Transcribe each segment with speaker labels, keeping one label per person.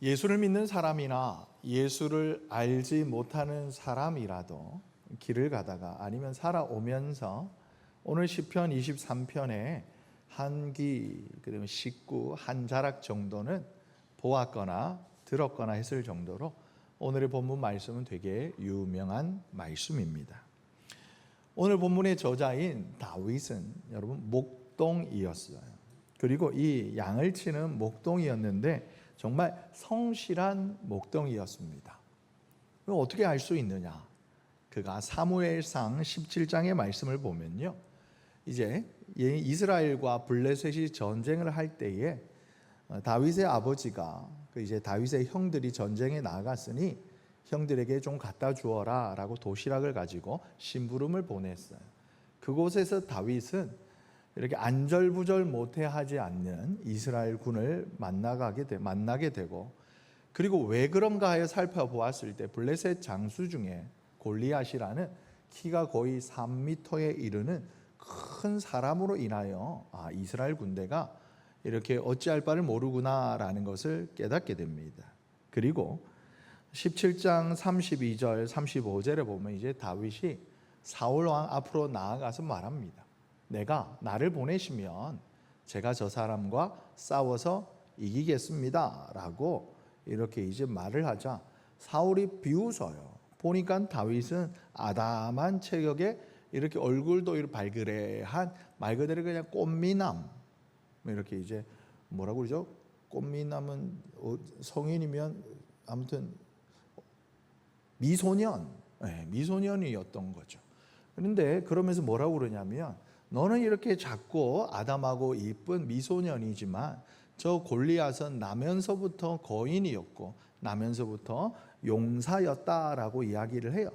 Speaker 1: 예수를 믿는 사람이나 예수를 알지 못하는 사람이라도 길을 가다가 아니면 살아오면서 오늘 시편 23편에 한기 그리고 식구 한 자락 정도는 보았거나 들었거나 했을 정도로 오늘의 본문 말씀은 되게 유명한 말씀입니다. 오늘 본문의 저자인 다윗은 여러분 목동이었어요. 그리고 이 양을 치는 목동이었는데 정말 성실한 목동이었습니다. 어떻게 알 수 있느냐? 그가 사무엘상 17장의 말씀을 보면요, 이제 이스라엘과 블레셋이 전쟁을 할 때에 다윗의 아버지가 이제 다윗의 형들이 전쟁에 나갔으니 형들에게 좀 갖다 주어라 라고 도시락을 가지고 심부름을 보냈어요. 그곳에서 다윗은 이렇게 안절부절 못해 하지 않는 이스라엘 군을 만나게 되고, 그리고 왜 그런가 하여 살펴보았을 때 블레셋 장수 중에 골리앗이라는 키가 거의 3m에 이르는 큰 사람으로 인하여 이스라엘 군대가 이렇게 어찌할 바를 모르구나라는 것을 깨닫게 됩니다. 그리고 17장 32절 35절에 보면 이제 다윗이 사울 왕 앞으로 나아가서 말합니다. 내가 나를 보내시면 제가 저 사람과 싸워서 이기겠습니다 라고 이렇게 이제 말을 하자 사울이 비웃어요. 보니까 다윗은 아담한 체격에 이렇게 얼굴도 이렇게 발그레한 말 그대로 그냥 꽃미남, 이렇게 이제 뭐라고 그러죠? 꽃미남은 성인이면 아무튼 미소년이었던 거죠. 그런데 그러면서 뭐라고 그러냐면, 너는 이렇게 작고 아담하고 이쁜 미소년이지만 저 골리앗은 나면서부터 거인이었고 나면서부터 용사였다라고 이야기를 해요.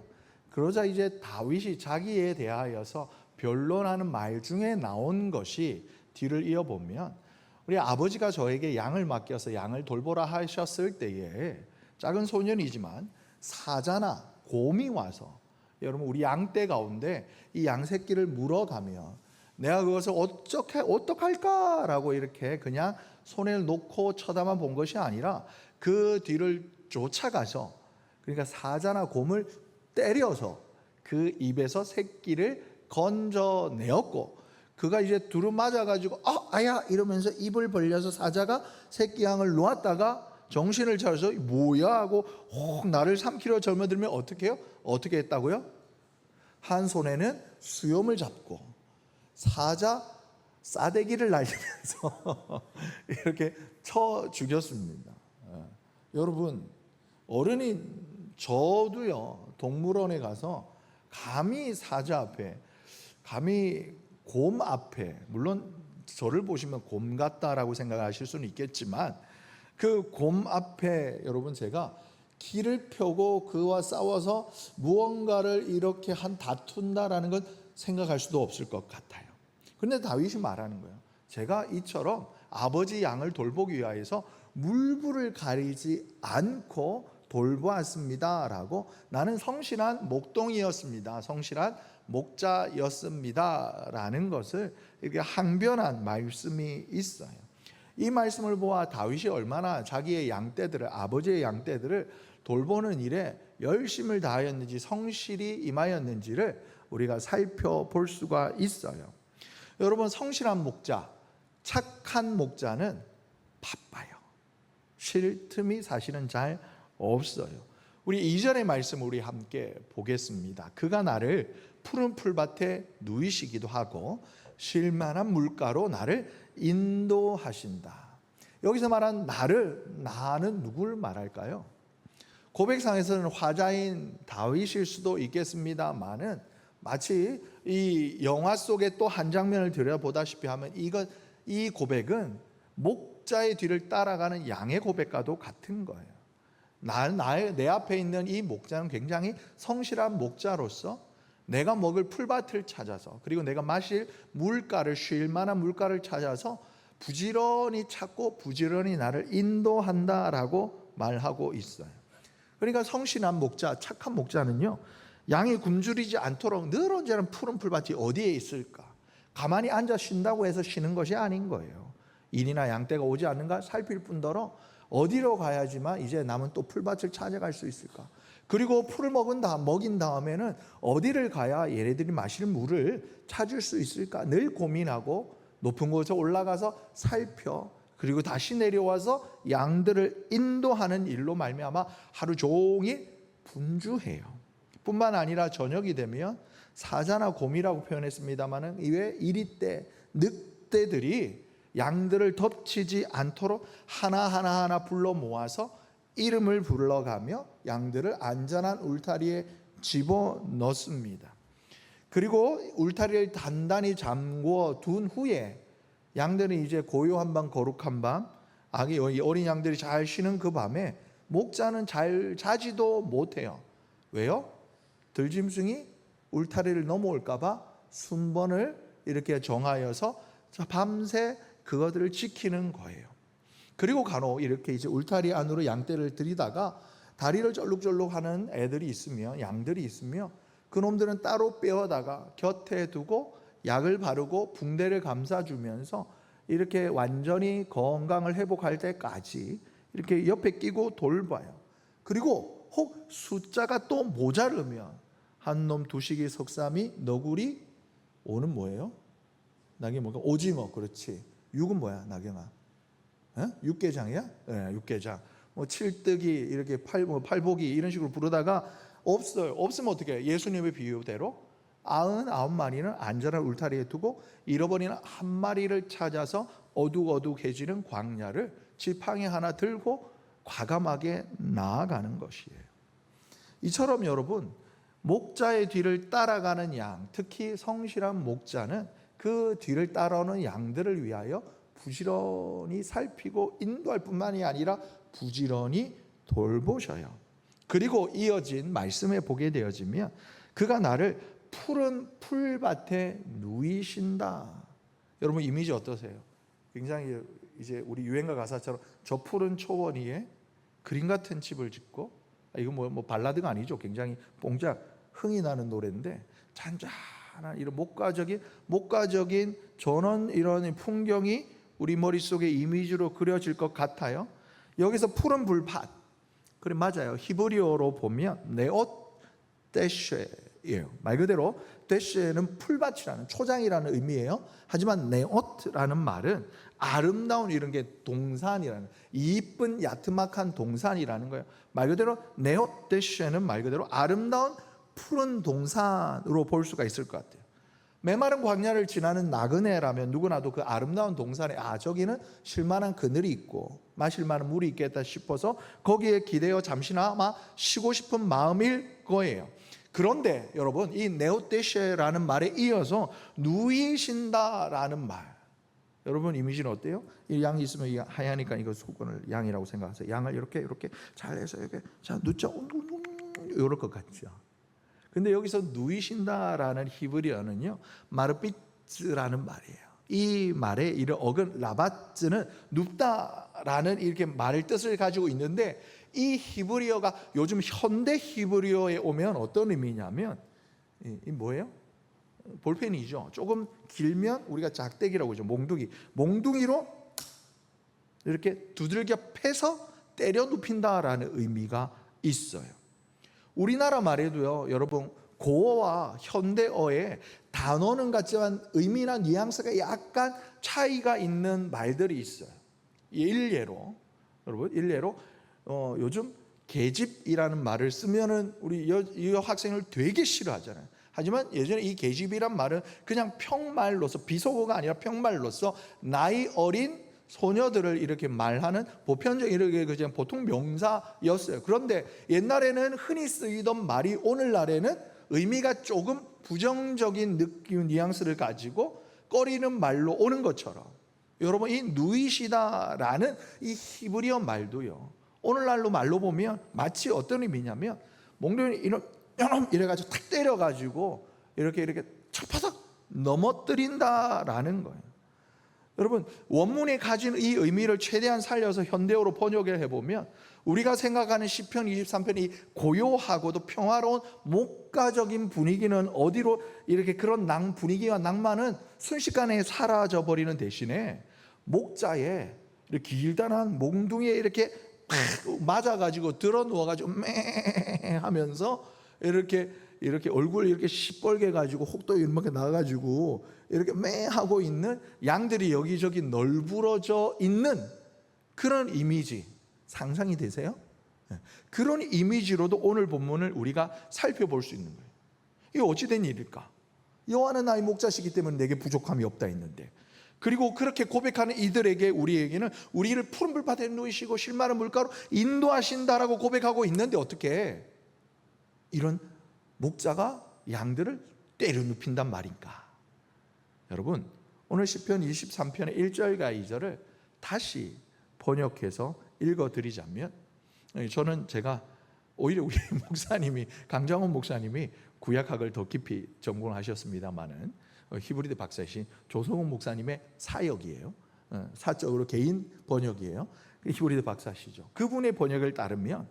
Speaker 1: 그러자 이제 다윗이 자기에 대하여서 변론하는 말 중에 나온 것이 뒤를 이어보면, 우리 아버지가 저에게 양을 맡겨서 양을 돌보라 하셨을 때에 작은 소년이지만 사자나 곰이 와서 여러분 우리 양떼 가운데 이 양 새끼를 물어가며 내가 그것을 어떡할까라고 이렇게 그냥 손에 놓고 쳐다만 본 것이 아니라 그 뒤를 쫓아가서, 그러니까 사자나 곰을 때려서 그 입에서 새끼를 건져내었고, 그가 이제 두루 맞아가지고 아야 이러면서 입을 벌려서 사자가 새끼 양을 놓았다가 정신을 차려서 뭐야 하고 혹 나를 삼키려 절며들면 어떻게 해요? 어떻게 했다고요? 한 손에는 수염을 잡고 사자 싸대기를 날리면서 이렇게 쳐 죽였습니다. 여러분, 어른인 저도요 동물원에 가서 감히 사자 앞에, 감히 곰 앞에, 물론 저를 보시면 곰 같다라고 생각하실 수는 있겠지만 그 곰 앞에 여러분 제가 길을 펴고 그와 싸워서 무언가를 이렇게 다툰다라는 건 생각할 수도 없을 것 같아요. 그런데 다윗이 말하는 거예요. 제가 이처럼 아버지 양을 돌보기 위하여서 물불을 가리지 않고 돌보았습니다 라고, 나는 성실한 목동이었습니다, 성실한 목자였습니다 라는 것을 이렇게 항변한 말씀이 있어요. 이 말씀을 보아 다윗이 얼마나 자기의 양떼들을, 아버지의 양떼들을 돌보는 일에 열심을 다하였는지 성실히 임하였는지를 우리가 살펴볼 수가 있어요. 여러분, 성실한 목자, 착한 목자는 바빠요. 쉴 틈이 사실은 잘 없어요. 우리 2절의 말씀 우리 함께 보겠습니다. 그가 나를 푸른 풀밭에 누이시기도 하고 쉴 만한 물가로 나를 인도하신다. 여기서 말한 나는 누구를 말할까요? 고백상에서는 화자인 다윗일 수도 있겠습니다만은 마치 이 영화 속의 또 한 장면을 들여보다시피 하면 이 고백은 목자의 뒤를 따라가는 양의 고백과도 같은 거예요. 내 앞에 있는 이 목자는 굉장히 성실한 목자로서 내가 먹을 풀밭을 찾아서, 그리고 내가 마실 물가를, 쉴 만한 물가를 찾아서 부지런히 찾고 부지런히 나를 인도한다라고 말하고 있어요. 그러니까 성실한 목자, 착한 목자는요, 양이 굶주리지 않도록 늘 언제나 푸른 풀밭이 어디에 있을까, 가만히 앉아 쉰다고 해서 쉬는 것이 아닌 거예요. 인이나 양떼가 오지 않는가 살필 뿐더러 어디로 가야지만 이제 남은 또 풀밭을 찾아갈 수 있을까? 그리고 풀을 먹인 다음에는 어디를 가야 얘네들이 마실 물을 찾을 수 있을까? 늘 고민하고 높은 곳에 올라가서 살펴, 그리고 다시 내려와서 양들을 인도하는 일로 말미암아 하루 종일 분주해요. 뿐만 아니라 저녁이 되면 사자나 곰이라고 표현했습니다마는 이외 이리떼, 늑대들이 양들을 덮치지 않도록 하나하나 불러 모아서 이름을 불러가며 양들을 안전한 울타리에 집어넣습니다. 그리고 울타리를 단단히 잠궈 둔 후에 양들은 이제 고요한 밤, 거룩한 밤, 어린 양들이 잘 쉬는 그 밤에 목자는 잘 자지도 못해요. 왜요? 들짐승이 울타리를 넘어올까 봐 순번을 이렇게 정하여서 밤새 그것들을 지키는 거예요. 그리고 간혹 이렇게 이제 울타리 안으로 양떼를 들이다가 다리를 쩔룩쩔룩 하는 애들이 있으며, 양들이 있으며, 그놈들은 따로 빼어다가 곁에 두고 약을 바르고 붕대를 감싸주면서 이렇게 완전히 건강을 회복할 때까지 이렇게 옆에 끼고 돌봐요. 그리고 혹 숫자가 또 모자르면 한 놈, 두식이, 석삼이, 너구리, 오는 뭐예요? 나게 뭐가? 오징어. 그렇지. 육은 뭐야, 나경아? 육개장이야? 네, 육개장. 뭐 칠뜨기, 이렇게 팔보기 이런 식으로 부르다가 없어요. 없으면 어떻게 해요? 예수님의 비유대로 99마리는 안전한 울타리에 두고 잃어버린 한 마리를 찾아서 어둑어둑해지는 광야를 지팡이 하나 들고 과감하게 나아가는 것이에요. 이처럼 여러분, 목자의 뒤를 따라가는 양, 특히 성실한 목자는 그 뒤를 따라오는 양들을 위하여 부지런히 살피고 인도할 뿐만이 아니라 부지런히 돌보셔요. 그리고 이어진 말씀에 보게 되어지면 그가 나를 푸른 풀밭에 누이신다. 여러분 이미지 어떠세요? 굉장히 이제 우리 유행가 가사처럼 저 푸른 초원 위에 그림 같은 집을 짓고, 이거 뭐 발라드가 아니죠. 굉장히 뽕짝 흥이 나는 노래인데 잔잔한 이런 목가적인 저는 이런 풍경이 우리 머릿속에 이미지로 그려질 것 같아요. 여기서 푸른 불밭, 그래 맞아요. 히브리어로 보면 네옷 데쉐예요. 말 그대로 데쉐는 풀밭이라는, 초장이라는 의미예요. 하지만 네옷라는 말은 아름다운 이런 게 동산이라는, 이쁜 야트막한 동산이라는 거예요. 말 그대로 네옷 데쉐는 말 그대로 아름다운 푸른 동산으로 볼 수가 있을 것 같아요. 메마른 광야를 지나는 나그네라면 누구나도 그 아름다운 동산에 저기는 쉴만한 그늘이 있고 마실 만한 물이 있겠다 싶어서 거기에 기대어 잠시나마 쉬고 싶은 마음일 거예요. 그런데 여러분, 이 네오테셰라는 말에 이어서 누이신다라는 말, 여러분 이미지는 어때요? 이 양이 있으면 하얘니까 이거 수건을 양이라고 생각하세요. 양을 이렇게 잘 해서 이렇게 자 누자 이럴 것 같죠. 근데 여기서 누이신다라는 히브리어는요, 마르비츠라는 말이에요. 이 말의 이런 어근 라바츠는 눕다라는 이렇게 말의 뜻을 가지고 있는데, 이 히브리어가 요즘 현대 히브리어에 오면 어떤 의미냐면 이 뭐예요? 볼펜이죠. 조금 길면 우리가 작대기라고 하죠. 몽둥이로 이렇게 두들겨 패서 때려 눕힌다라는 의미가 있어요. 우리나라 말에도요, 여러분 고어와 현대어에 단어는 같지만 의미나 뉘앙스가 약간 차이가 있는 말들이 있어요. 일례로 요즘 계집이라는 말을 쓰면은 우리 학생을 되게 싫어하잖아요. 하지만 예전에 이 계집이란 말은 그냥 평말로서, 비속어가 아니라 평말로서 나이 어린 소녀들을 이렇게 말하는 보편적인 이렇게 그냥 보통 명사였어요. 그런데 옛날에는 흔히 쓰이던 말이 오늘날에는 의미가 조금 부정적인 느낌, 뉘앙스를 가지고 꺼리는 말로 오는 것처럼, 여러분 이 누이시다라는 이 히브리어 말도요, 오늘날로 말로 보면 마치 어떤 의미냐면 몽둥이 이래가지고 탁 때려가지고 이렇게 척파삭 넘어뜨린다라는 거예요. 여러분 원문이 가진 이 의미를 최대한 살려서 현대어로 번역을 해보면 우리가 생각하는 시편 23편이 고요하고도 평화로운 목가적인 분위기는 어디로 이렇게 그런 분위기와 낭만은 순식간에 사라져버리는 대신에 목자의 이렇게 길다란 몽둥이에 이렇게 맞아가지고 들어 누워가지고 매 하면서 이렇게 얼굴 이렇게 시뻘게 가지고 혹도 이렇게 나가지고 이렇게 매 하고 있는 양들이 여기저기 널브러져 있는 그런 이미지 상상이 되세요? 그런 이미지로도 오늘 본문을 우리가 살펴볼 수 있는 거예요. 이게 어찌된 일일까? 여호와는 나의 목자시기 때문에 내게 부족함이 없다 했는데, 그리고 그렇게 고백하는 이들에게 우리에게는 우리를 푸른 불밭에 누이시고 실마른 물가로 인도하신다라고 고백하고 있는데, 어떻게 이런 목자가 양들을 때려 눕힌단 말인가? 여러분, 오늘 시편 23편의 1절과 2절을 다시 번역해서 읽어드리자면, 저는 제가 오히려 우리 목사님이, 강정원 목사님이 구약학을 더 깊이 전공하셨습니다마는 히브리대 박사이신 조성훈 목사님의 사역이에요. 사적으로 개인 번역이에요. 히브리대 박사시죠. 그분의 번역을 따르면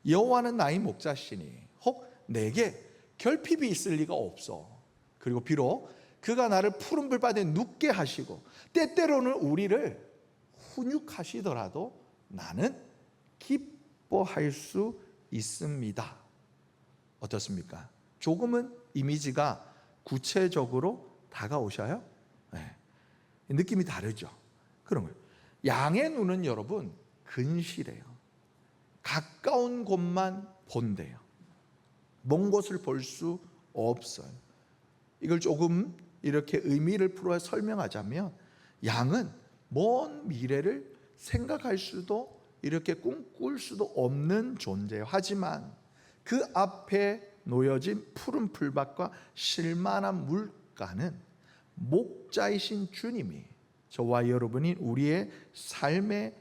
Speaker 1: 여호와는 나의 목자시니 혹 내게 결핍이 있을 리가 없어. 그리고 비록 그가 나를 푸른 불밭에 눕게 하시고 때때로는 우리를 훈육하시더라도 나는 기뻐할 수 있습니다. 어떻습니까? 조금은 이미지가 구체적으로 다가오셔요? 네. 느낌이 다르죠. 그런 거예요. 양의 눈은 여러분 근실해요. 가까운 곳만 본대요. 먼 곳을 볼 수 없어요. 이걸 조금 이렇게 의미를 풀어 설명하자면, 양은 먼 미래를 생각할 수도 이렇게 꿈꿀 수도 없는 존재예요. 하지만 그 앞에 놓여진 푸른 풀밭과 실만한 물가는 목자이신 주님이 저와 여러분이 우리의 삶에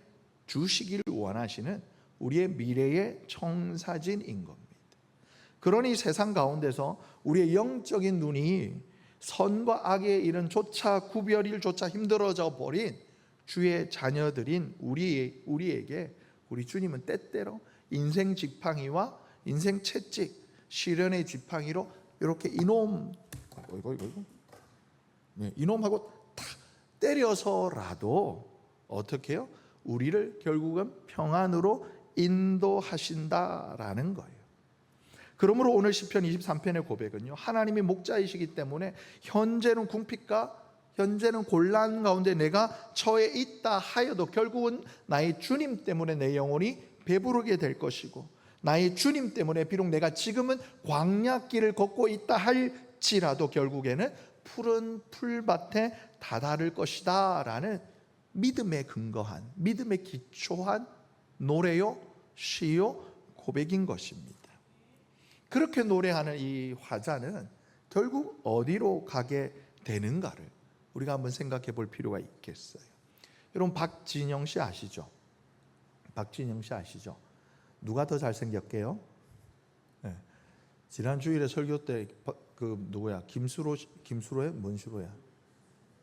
Speaker 1: 주시기를 원하시는 우리의 미래의 청사진인 겁니다. 그러니 세상 가운데서 우리의 영적인 눈이 선과 악의 이런 조차 구별일조차 힘들어져 버린 주의 자녀들인 우리에게 우리 주님은 때때로 인생 지팡이와 인생 채찍, 시련의 지팡이로 이렇게 이놈하고 탁 때려서라도 어떻게 해요? 우리를 결국은 평안으로 인도하신다라는 거예요. 그러므로 오늘 시편 23편의 고백은요, 하나님이 목자이시기 때문에 현재는 궁핍과 현재는 곤란 가운데 내가 처해 있다 하여도 결국은 나의 주님 때문에 내 영혼이 배부르게 될 것이고, 나의 주님 때문에 비록 내가 지금은 광야길을 걷고 있다 할지라도 결국에는 푸른 풀밭에 다다를 것이다 라는 믿음에 근거한, 믿음에 기초한 노래요, 시요, 고백인 것입니다. 그렇게 노래하는 이 화자는 결국 어디로 가게 되는가를 우리가 한번 생각해 볼 필요가 있겠어요. 여러분, 박진영 씨 아시죠? 박진영 씨 아시죠? 누가 더 잘생겼게요? 네. 지난 주일에 설교 때 누구야? 김수로의 뭔 수로야?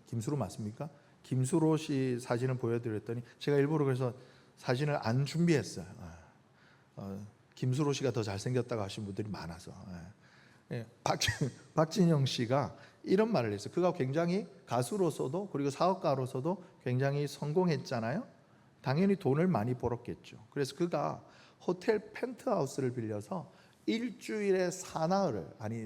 Speaker 1: 김수로 맞습니까? 김수로 씨 사진을 보여드렸더니 제가 일부러 그래서 사진을 안 준비했어요. 김수로 씨가 더 잘생겼다고 하신 분들이 많아서. 박진영 씨가 이런 말을 했어요. 그가 굉장히 가수로서도 그리고 사업가로서도 굉장히 성공했잖아요. 당연히 돈을 많이 벌었겠죠. 그래서 그가 호텔 펜트하우스를 빌려서 일주일에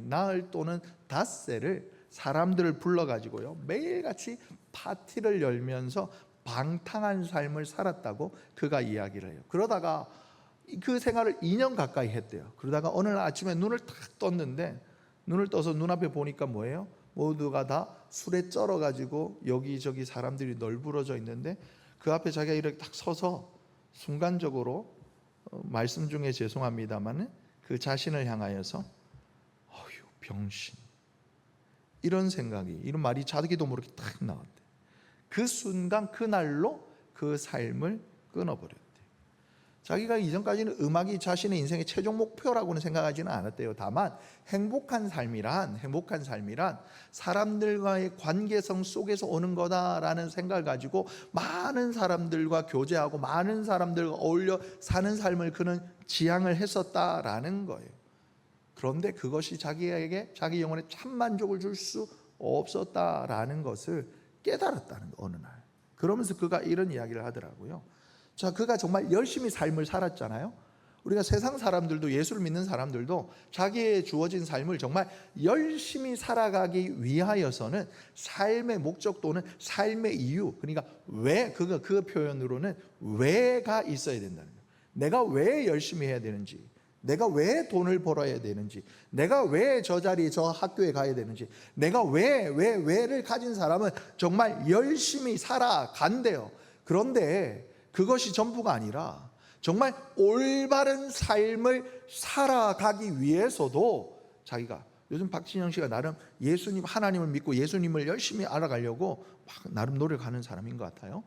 Speaker 1: 나흘 또는 닷새를 사람들을 불러가지고요, 매일같이 파티를 열면서 방탕한 삶을 살았다고 그가 이야기를 해요. 그러다가 그 생활을 2년 가까이 했대요. 그러다가 어느 날 아침에 눈을 탁 떴는데, 눈을 떠서 눈앞에 보니까 뭐예요? 모두가 다 술에 쩔어가지고 여기저기 사람들이 널브러져 있는데, 그 앞에 자기가 이렇게 딱 서서 순간적으로 말씀 중에 죄송합니다만 그 자신을 향하여서 어휴 병신, 이런 생각이, 이런 말이 자기도 모르게 딱 나왔대. 그 순간 그날로 그 삶을 끊어버렸대. 자기가 이전까지는 음악이 자신의 인생의 최종 목표라고는 생각하지는 않았대요. 다만 행복한 삶이란 사람들과의 관계성 속에서 오는 거다라는 생각을 가지고 많은 사람들과 교제하고 많은 사람들과 어울려 사는 삶을 그는 지향을 했었다라는 거예요. 그런데 그것이 자기에게 자기 영혼에 참 만족을 줄 수 없었다라는 것을 깨달았다는 거, 어느 날. 그러면서 그가 이런 이야기를 하더라고요. 자, 그가 정말 열심히 삶을 살았잖아요. 우리가 세상 사람들도, 예수를 믿는 사람들도 자기의 주어진 삶을 정말 열심히 살아가기 위하여서는 삶의 목적 또는 삶의 이유, 그러니까 왜, 그 표현으로는 왜가 있어야 된다는 거예요. 내가 왜 열심히 해야 되는지, 내가 왜 돈을 벌어야 되는지, 내가 왜 저 자리 저 학교에 가야 되는지, 내가 왜를 가진 사람은 정말 열심히 살아간대요. 그런데 그것이 전부가 아니라 정말 올바른 삶을 살아가기 위해서도 자기가, 요즘 박진영 씨가 나름 예수님, 하나님을 믿고 예수님을 열심히 알아가려고 막 나름 노력하는 사람인 것 같아요.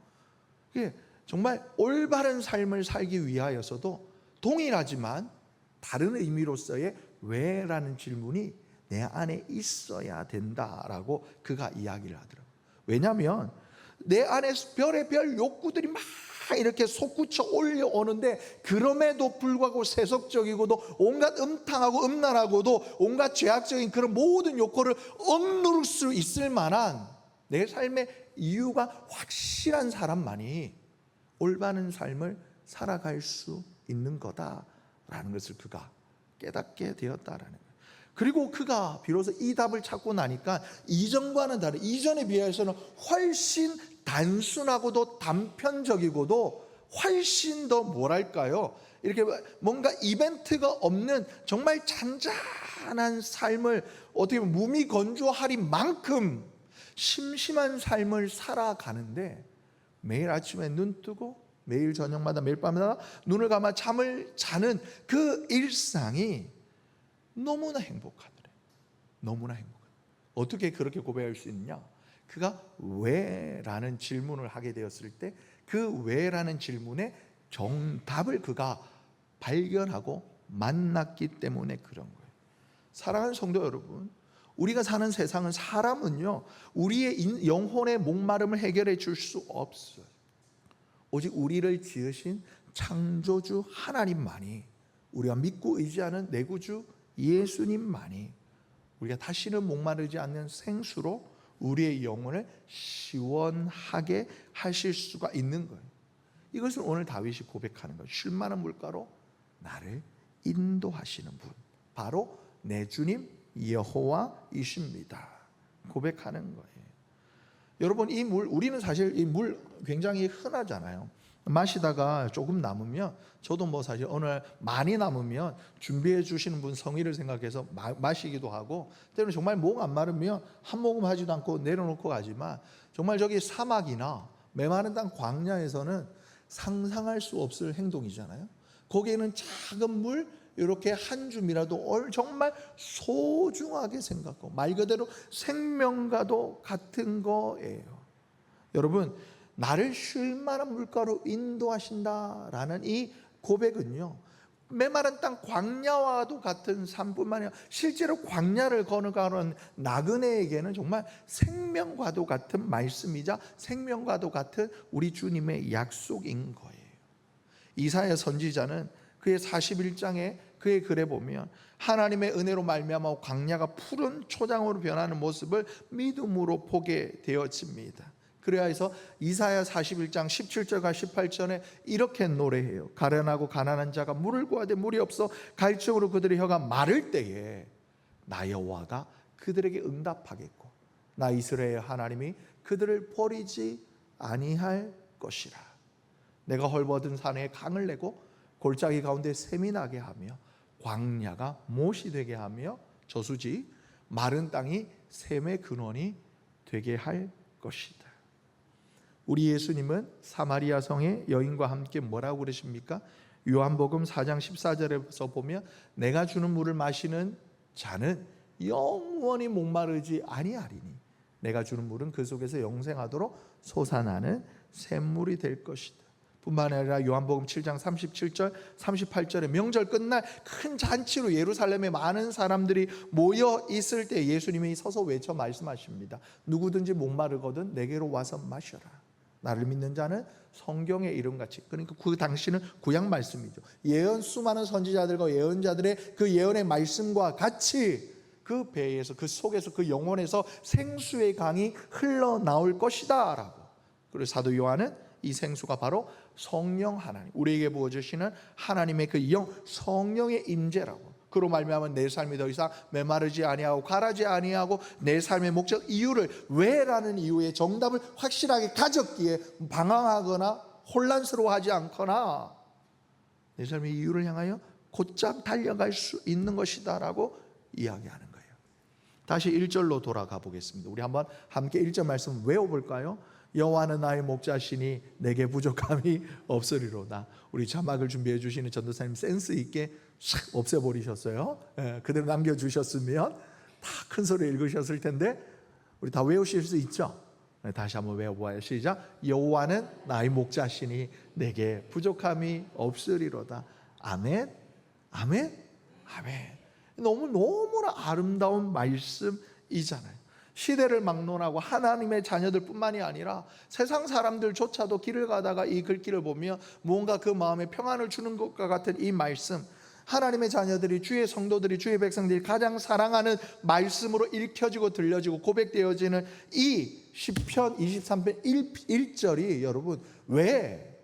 Speaker 1: 이게 정말 올바른 삶을 살기 위하여서도 동일하지만 다른 의미로서의 왜라는 질문이 내 안에 있어야 된다라고 그가 이야기를 하더라고요. 왜냐하면 내 안에 별의별 욕구들이 막 이렇게 솟구쳐 올려오는데, 그럼에도 불구하고 세속적이고도 온갖 음탕하고 음란하고도 온갖 죄악적인 그런 모든 욕구를 억누를 수 있을 만한 내 삶의 이유가 확실한 사람만이 올바른 삶을 살아갈 수 있는 거다라는 것을 그가 깨닫게 되었다라는 거예요. 그리고 그가 비로소 이 답을 찾고 나니까 이전과는 다른, 이전에 비해서는 훨씬 단순하고도 단편적이고도 훨씬 더 뭐랄까요, 이렇게 뭔가 이벤트가 없는 정말 잔잔한 삶을, 어떻게 보면 무미건조하리만큼 심심한 삶을 살아가는데, 매일 아침에 눈 뜨고 매일 저녁마다 매일 밤마다 눈을 감아 잠을 자는 그 일상이 너무나 행복하더래요. 너무나 행복하더래요. 어떻게 그렇게 고백할 수 있느냐? 그가 왜라는 질문을 하게 되었을 때 그 왜라는 질문의 정답을 그가 발견하고 만났기 때문에 그런 거예요. 사랑하는 성도 여러분, 우리가 사는 세상은, 사람은요, 우리의 영혼의 목마름을 해결해 줄 수 없어요. 오직 우리를 지으신 창조주 하나님만이, 우리가 믿고 의지하는 내 구주 예수님만이 우리가 다시는 목마르지 않는 생수로 우리의 영혼을 시원하게 하실 수가 있는 거예요. 이것을 오늘 다윗이 고백하는 거예요. 쉴만한 물가로 나를 인도하시는 분, 바로 내 주님 여호와이십니다. 고백하는 거예요. 여러분, 이 물, 우리는 사실 이 물 굉장히 흔하잖아요. 마시다가 조금 남으면, 저도 뭐 사실 오늘 많이 남으면 준비해 주시는 분 성의를 생각해서 마시기도 하고, 때로는 정말 목 안 마르면 한 모금 하지도 않고 내려놓고 가지만, 정말 저기 사막이나 메마른 땅 광야에서는 상상할 수 없을 행동이잖아요. 거기에는 작은 물 이렇게 한 줌이라도 정말 소중하게 생각하고, 말 그대로 생명과도 같은 거예요. 여러분, 나를 쉴 만한 물가로 인도하신다라는 이 고백은요, 메마른 땅 광야와도 같은 삶뿐만 아니라 실제로 광야를 걸어가는 나그네에게는 정말 생명과도 같은 말씀이자 생명과도 같은 우리 주님의 약속인 거예요. 이사야 선지자는 그의 41장에 그의 글에 보면 하나님의 은혜로 말미암아 광야가 푸른 초장으로 변하는 모습을 믿음으로 보게 되어집니다. 그래야 해서 이사야 41장 17절과 18절에 이렇게 노래해요. 가련하고 가난한 자가 물을 구하되 물이 없어 갈증으로 그들의 혀가 마를 때에 나 여호와가 그들에게 응답하겠고 나 이스라엘 하나님이 그들을 버리지 아니할 것이라. 내가 헐벗은 산에 강을 내고 골짜기 가운데 샘이 나게 하며 광야가 못이 되게 하며 저수지 마른 땅이 샘의 근원이 되게 할 것이다. 우리 예수님은 사마리아 성의 여인과 함께 뭐라고 그러십니까? 요한복음 4장 14절에서 보면 내가 주는 물을 마시는 자는 영원히 목마르지 아니하리니 내가 주는 물은 그 속에서 영생하도록 솟아나는 샘물이 될 것이다. 뿐만 아니라 요한복음 7장 37절 38절에 명절 끝날 큰 잔치로 예루살렘에 많은 사람들이 모여 있을 때 예수님이 서서 외쳐 말씀하십니다. 누구든지 목마르거든 내게로 와서 마셔라. 나를 믿는 자는 성경의 이름같이, 그러니까 그 당시는 구약 말씀이죠. 예언, 수많은 선지자들과 예언자들의 그 예언의 말씀과 같이 그 배에서, 그 속에서, 그 영혼에서 생수의 강이 흘러나올 것이다 라고. 그리고 사도 요한은 이 생수가 바로 성령 하나님, 우리에게 부어주시는 하나님의 그 영, 성령의 임재라고. 그로 말미암아 내 삶이 더 이상 메마르지 아니하고 가라지 아니하고 내 삶의 목적, 이유를, 왜라는 이유의 정답을 확실하게 가졌기에 방황하거나 혼란스러워하지 않거나 내 삶의 이유를 향하여 곧장 달려갈 수 있는 것이다 라고 이야기하는 거예요. 다시 1절로 돌아가 보겠습니다. 우리 한번 함께 1절 말씀 외워볼까요? 여호와는 나의 목자시니 내게 부족함이 없으리로다. 우리 자막을 준비해 주시는 전도사님 센스 있게 싹 없애버리셨어요. 그대로 남겨주셨으면 다 큰 소리로 읽으셨을 텐데 우리 다 외우실 수 있죠? 다시 한번 외워봐요. 시작. 여호와는 나의 목자시니 내게 부족함이 없으리로다. 아멘, 아멘, 아멘. 너무나 아름다운 말씀이잖아요. 시대를 막론하고 하나님의 자녀들 뿐만이 아니라 세상 사람들조차도 길을 가다가 이 글귀를 보며 무언가 그 마음에 평안을 주는 것과 같은 이 말씀, 하나님의 자녀들이, 주의 성도들이, 주의 백성들이 가장 사랑하는 말씀으로 읽혀지고 들려지고 고백되어지는 이 시편 23편 1절이 여러분 왜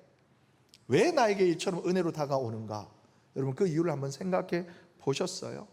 Speaker 1: 나에게 이처럼 은혜로 다가오는가? 여러분 그 이유를 한번 생각해 보셨어요?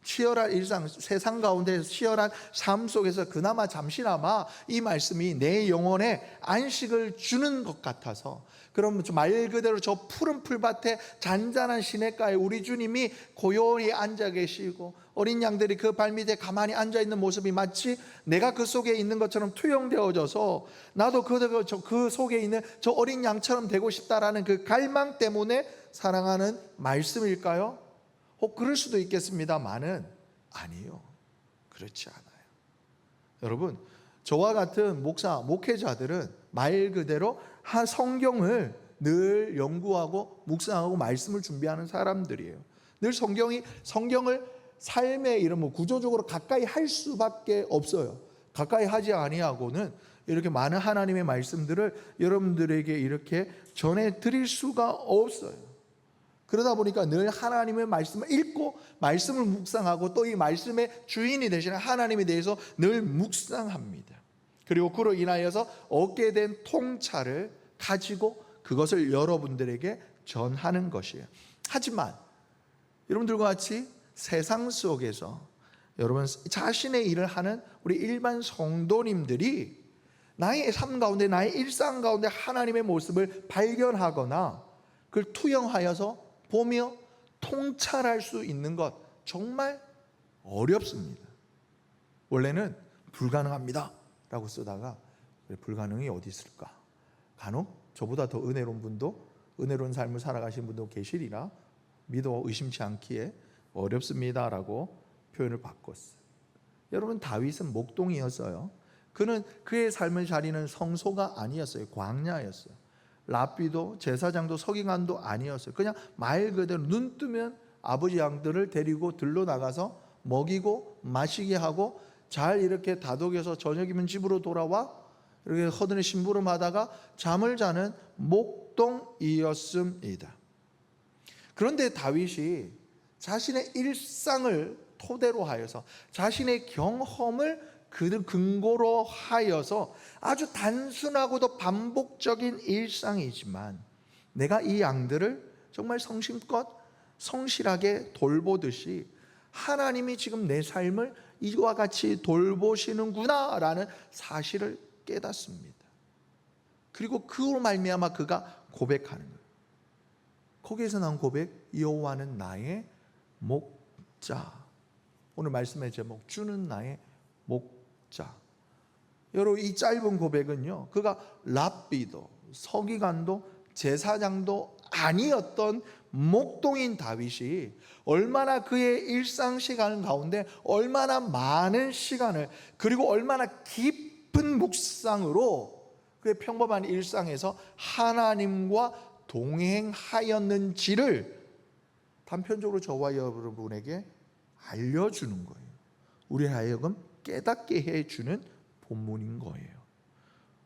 Speaker 1: 치열한 일상, 세상 가운데 치열한 삶 속에서 그나마 잠시나마 이 말씀이 내 영혼에 안식을 주는 것 같아서, 그럼 말 그대로 저 푸른 풀밭에 잔잔한 시냇가에 우리 주님이 고요히 앉아 계시고 어린 양들이 그 발밑에 가만히 앉아 있는 모습이 마치 내가 그 속에 있는 것처럼 투영되어져서 나도 그 속에 있는 저 어린 양처럼 되고 싶다라는 그 갈망 때문에 사랑하는 말씀일까요? 그럴 수도 있겠습니다만은 아니요, 그렇지 않아요. 여러분, 저와 같은 목회자들은 말 그대로 성경을 늘 연구하고 묵상하고 말씀을 준비하는 사람들이에요. 늘 성경을 삶의 이런 구조적으로 가까이 할 수밖에 없어요. 가까이 하지 아니하고는 이렇게 많은 하나님의 말씀들을 여러분들에게 이렇게 전해 드릴 수가 없어요. 그러다 보니까 늘 하나님의 말씀을 읽고 말씀을 묵상하고 또 이 말씀의 주인이 되시는 하나님에 대해서 늘 묵상합니다. 그리고 그로 인하여서 얻게 된 통찰을 가지고 그것을 여러분들에게 전하는 것이에요. 하지만 여러분들과 같이 세상 속에서 여러분 자신의 일을 하는 우리 일반 성도님들이 나의 삶 가운데, 나의 일상 가운데 하나님의 모습을 발견하거나 그걸 투영하여서 보며 통찰할 수 있는 것 정말 어렵습니다. 원래는 불가능합니다 라고 쓰다가 불가능이 어디 있을까? 간혹 저보다 더 은혜로운 분도, 은혜로운 삶을 살아가신 분도 계시리라 믿어 의심치 않기에 어렵습니다 라고 표현을 바꿨어요. 여러분, 다윗은 목동이었어요. 그는 그의 삶을 자리는 성소가 아니었어요. 광야였어요. 랍비도 제사장도 서기관도 아니었어요. 그냥 말 그대로 눈 뜨면 아버지 양들을 데리고 들러 나가서 먹이고 마시게 하고 잘 이렇게 다독여서 저녁이면 집으로 돌아와 이렇게 허드렛 심부름하다가 잠을 자는 목동이었습니다. 그런데 다윗이 자신의 일상을 토대로 하여서 자신의 경험을 그 근거로 하여서 아주 단순하고도 반복적인 일상이지만 내가 이 양들을 정말 성심껏 성실하게 돌보듯이 하나님이 지금 내 삶을 이와 같이 돌보시는구나 라는 사실을 깨닫습니다. 그리고 그로 말미암아 그가 고백하는 거예요. 거기에서 나온 고백, 여호와는 나의 목자. 오늘 말씀의 제목, 주는 나의 목자. 여러분, 이 짧은 고백은요, 그가 랍비도 서기관도 제사장도 아니었던 목동인 다윗이 얼마나 그의 일상 시간 가운데 얼마나 많은 시간을, 그리고 얼마나 깊은 묵상으로 그의 평범한 일상에서 하나님과 동행하였는지를 단편적으로 저와 여러분에게 알려주는 거예요. 우리 하여금 깨닫게 해주는 본문인 거예요.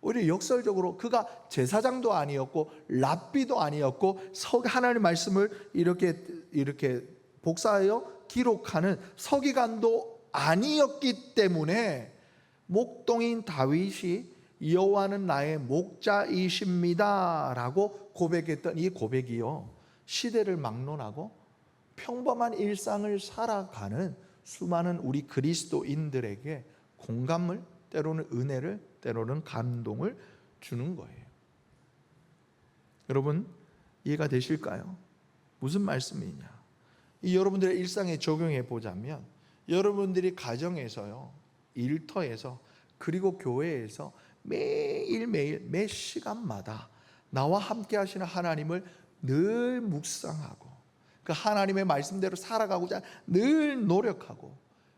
Speaker 1: 오히려 역설적으로 그가 제사장도 아니었고 랍비도 아니었고 하나님의 말씀을 이렇게 복사하여 기록하는 서기관도 아니었기 때문에 목동인 다윗이 여호와는 나의 목자이십니다 라고 고백했던 이 고백이요, 시대를 막론하고 평범한 일상을 살아가는 수많은 우리 그리스도인들에게 공감을, 때로는 은혜를, 때로는 감동을 주는 거예요. 여러분, 이해가 되실까요? 무슨 말씀이냐? 이 여러분들의 일상에 적용해 보자면, 여러분들이 가정에서요, 일터에서, 그리고 교회에서 매일매일 매 시간마다 나와 함께 하시는 하나님을 늘 묵상하고 그 하나님의 말씀대로 살아가고자 늘 노력하고,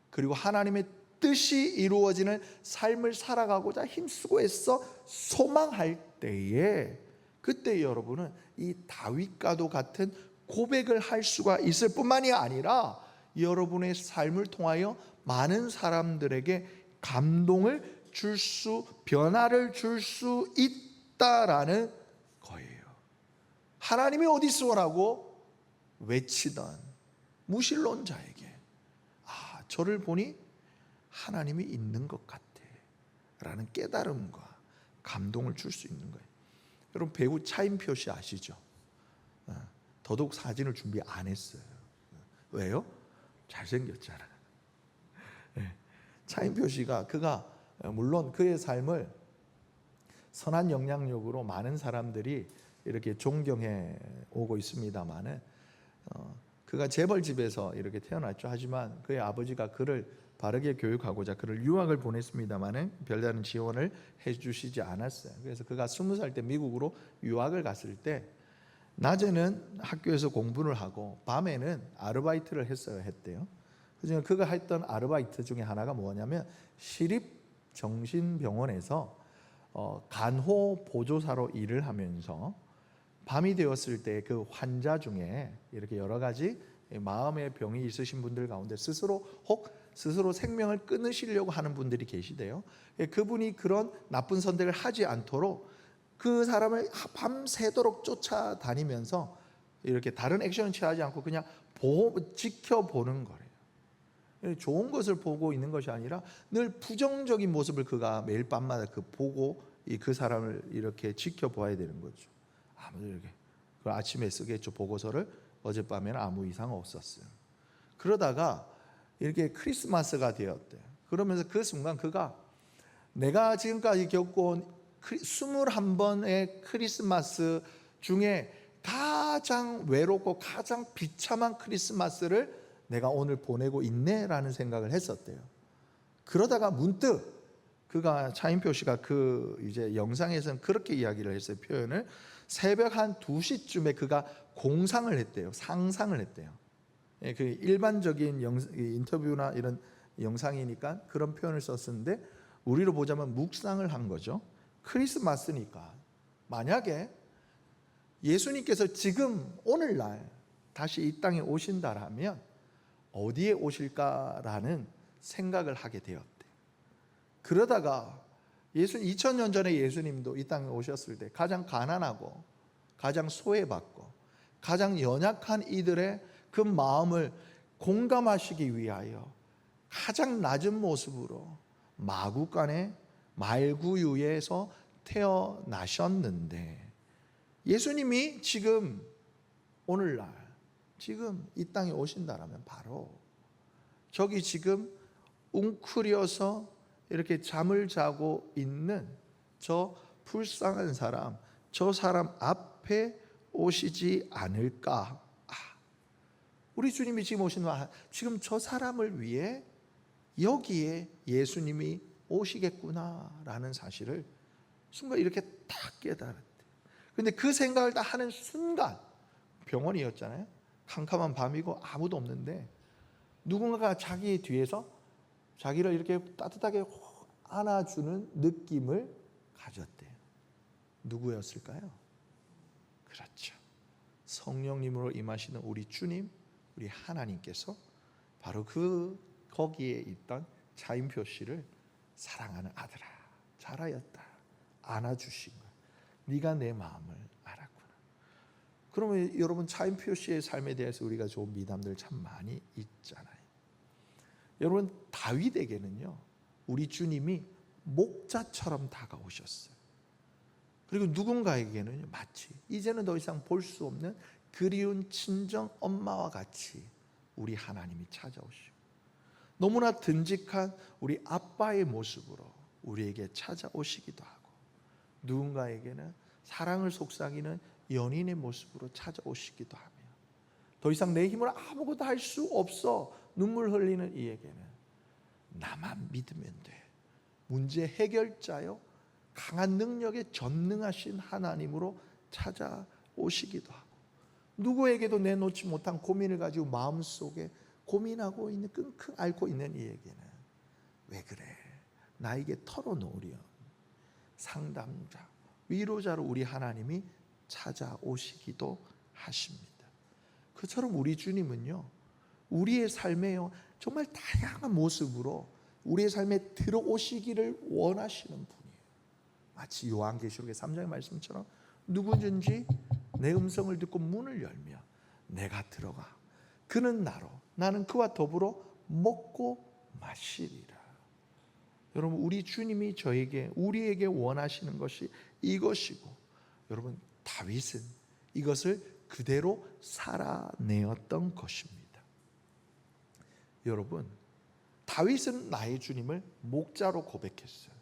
Speaker 1: 그리고 하나님의 뜻이 이루어지는 삶을 살아가고자 힘쓰고 애써 소망할 때에, 그때 여러분은 이 다윗과도 같은 고백을 할 수가 있을 뿐만이 아니라 여러분의 삶을 통하여 많은 사람들에게 감동을 줄 수, 변화를 줄 수 있다라는 거예요. 하나님이 어디 있어라고 외치던 무신론자에게, 아, 저를 보니 하나님이 있는 것 같아 라는 깨달음과 감동을 줄 수 있는 거예요. 여러분, 배우 차인표 씨 아시죠? 더더욱 사진을 준비 안 했어요. 왜요? 잘생겼잖아요. 차인표 씨가, 그가 물론 그의 삶을 선한 영향력으로 많은 사람들이 이렇게 존경해 오고 있습니다만은, 그가 재벌집에서 이렇게 태어났죠. 하지만 그의 아버지가 그를 바르게 교육하고자 그를 유학을 보냈습니다만은 별다른 지원을 해주시지 않았어요. 그래서 그가 20살 때 미국으로 유학을 갔을 때, 낮에는 학교에서 공부를 하고 밤에는 아르바이트를 했대요. 그중에 그가 했던 아르바이트 중에 하나가 뭐냐면, 시립정신병원에서 간호 보조사로 일을 하면서 밤이 되었을 때 그 환자 중에 이렇게 여러 가지 마음의 병이 있으신 분들 가운데 스스로 생명을 끊으시려고 하는 분들이 계시대요. 그분이 그런 나쁜 선택을 하지 않도록 그 사람을 밤새도록 쫓아다니면서 이렇게 다른 액션을 취하지 않고 그냥 지켜보는 거래요. 좋은 것을 보고 있는 것이 아니라 늘 부정적인 모습을 그가 매일 밤마다 보고 그 사람을 이렇게 지켜봐야 되는 거죠. 아무도 이렇게 그 아침에 쓰겠죠, 보고서를. 어젯밤에는 아무 이상 없었어요. 그러다가 이렇게 크리스마스가 되었대요. 그러면서 그 순간 그가, 내가 지금까지 겪어온 21번의 크리스마스 중에 가장 외롭고 가장 비참한 크리스마스를 내가 오늘 보내고 있네라는 생각을 했었대요. 그러다가 문득 그가, 차인표 씨가 그 이제 영상에서는 그렇게 이야기를 했어요. 표현을, 새벽 한 2시쯤에 그가 공상을 했대요. 상상을 했대요. 그 일반적인 인터뷰나 이런 영상이니까 그런 표현을 썼는데, 우리로 보자면 묵상을 한 거죠. 크리스마스니까 만약에 예수님께서 지금 오늘날 다시 이 땅에 오신다라면 어디에 오실까라는 생각을 하게 되었대요. 그러다가 2000년 전에 예수님도 이 땅에 오셨을 때 가장 가난하고 가장 소외받고 가장 연약한 이들의 그 마음을 공감하시기 위하여 가장 낮은 모습으로 마구간의 말구유에서 태어나셨는데, 예수님이 지금 오늘날 지금 이 땅에 오신다라면 바로 저기 지금 웅크려서 이렇게 잠을 자고 있는 저 불쌍한 사람, 저 사람 앞에 오시지 않을까? 우리 주님이 지금 오시는, 지금 저 사람을 위해 여기에 예수님이 오시겠구나라는 사실을 순간 이렇게 딱 깨달았대요. 근데 그 생각을 다 하는 순간, 병원이었잖아요. 캄캄한 밤이고 아무도 없는데 누군가가 자기 뒤에서 자기를 이렇게 따뜻하게 안아주는 느낌을 가졌대요. 누구였을까요? 그렇죠, 성령님으로 임하시는 우리 주님, 우리 하나님께서 바로 거기에 있던 차인표 씨를 사랑하는 아들아, 잘하였다, 안아주신 거예요. 네가 내 마음을 알았구나. 그러면 여러분, 차인표 씨의 삶에 대해서 우리가 좋은 미담들 참 많이 있잖아요. 여러분, 다윗에게는요, 우리 주님이 목자처럼 다가오셨어요. 그리고 누군가에게는 마치 이제는 더 이상 볼 수 없는 그리운 친정 엄마와 같이 우리 하나님이 찾아오시고, 너무나 듬직한 우리 아빠의 모습으로 우리에게 찾아오시기도 하고, 누군가에게는 사랑을 속삭이는 연인의 모습으로 찾아오시기도 하며, 더 이상 내 힘으로 아무것도 할 수 없어 눈물 흘리는 이에게는 나만 믿으면 돼, 문제 해결자요 강한 능력에 전능하신 하나님으로 찾아오시기도 하고, 누구에게도 내놓지 못한 고민을 가지고 마음속에 고민하고 있는, 끙끙 앓고 있는 이에게는 왜 그래? 나에게 털어놓으렴. 상담자, 위로자로 우리 하나님이 찾아오시기도 하십니다. 그처럼 우리 주님은요, 우리의 삶에요 정말 다양한 모습으로 우리의 삶에 들어오시기를 원하시는 분이에요. 마치 요한계시록의 3장의 말씀처럼 누구든지 내 음성을 듣고 문을 열며 내가 들어가 그는 나로 나는 그와 더불어 먹고 마시리라. 여러분, 우리 주님이 우리에게 원하시는 것이 이것이고, 여러분, 다윗은 이것을 그대로 살아내었던 것입니다. 여러분, 다윗은 나의 주님을 목자로 고백했어요.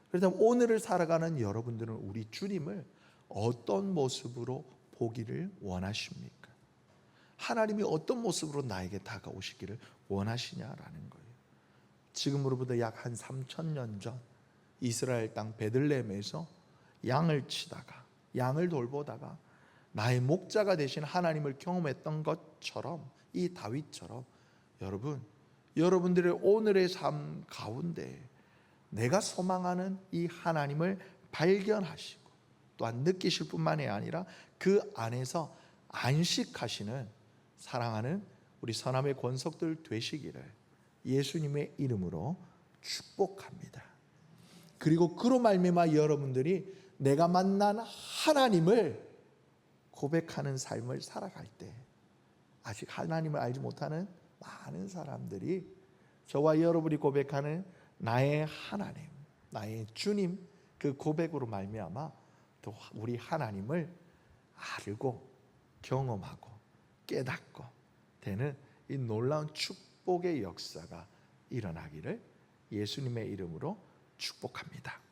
Speaker 1: 그렇다면 오늘을 살아가는 여러분들은 우리 주님을 어떤 모습으로 보기를 원하십니까? 하나님이 어떤 모습으로 나에게 다가오시기를 원하시냐라는 거예요. 지금으로부터 약 한 3,000년 전 이스라엘 땅 베들레헴에서 양을 치다가, 양을 돌보다가 나의 목자가 되신 하나님을 경험했던 것처럼, 이 다윗처럼 여러분들의 오늘의 삶 가운데 내가 소망하는 이 하나님을 발견하시고 또한 느끼실 뿐만이 아니라 그 안에서 안식하시는 사랑하는 우리 선함의 권속들 되시기를 예수님의 이름으로 축복합니다. 그리고 그로 말미암아 여러분들이 내가 만난 하나님을 고백하는 삶을 살아갈 때, 아직 하나님을 알지 못하는 많은 사람들이 저와 여러분이 고백하는 나의 하나님, 나의 주님, 그 고백으로 말미암아 또 우리 하나님을 알고 경험하고 깨닫고 되는 이 놀라운 축복의 역사가 일어나기를 예수님의 이름으로 축복합니다.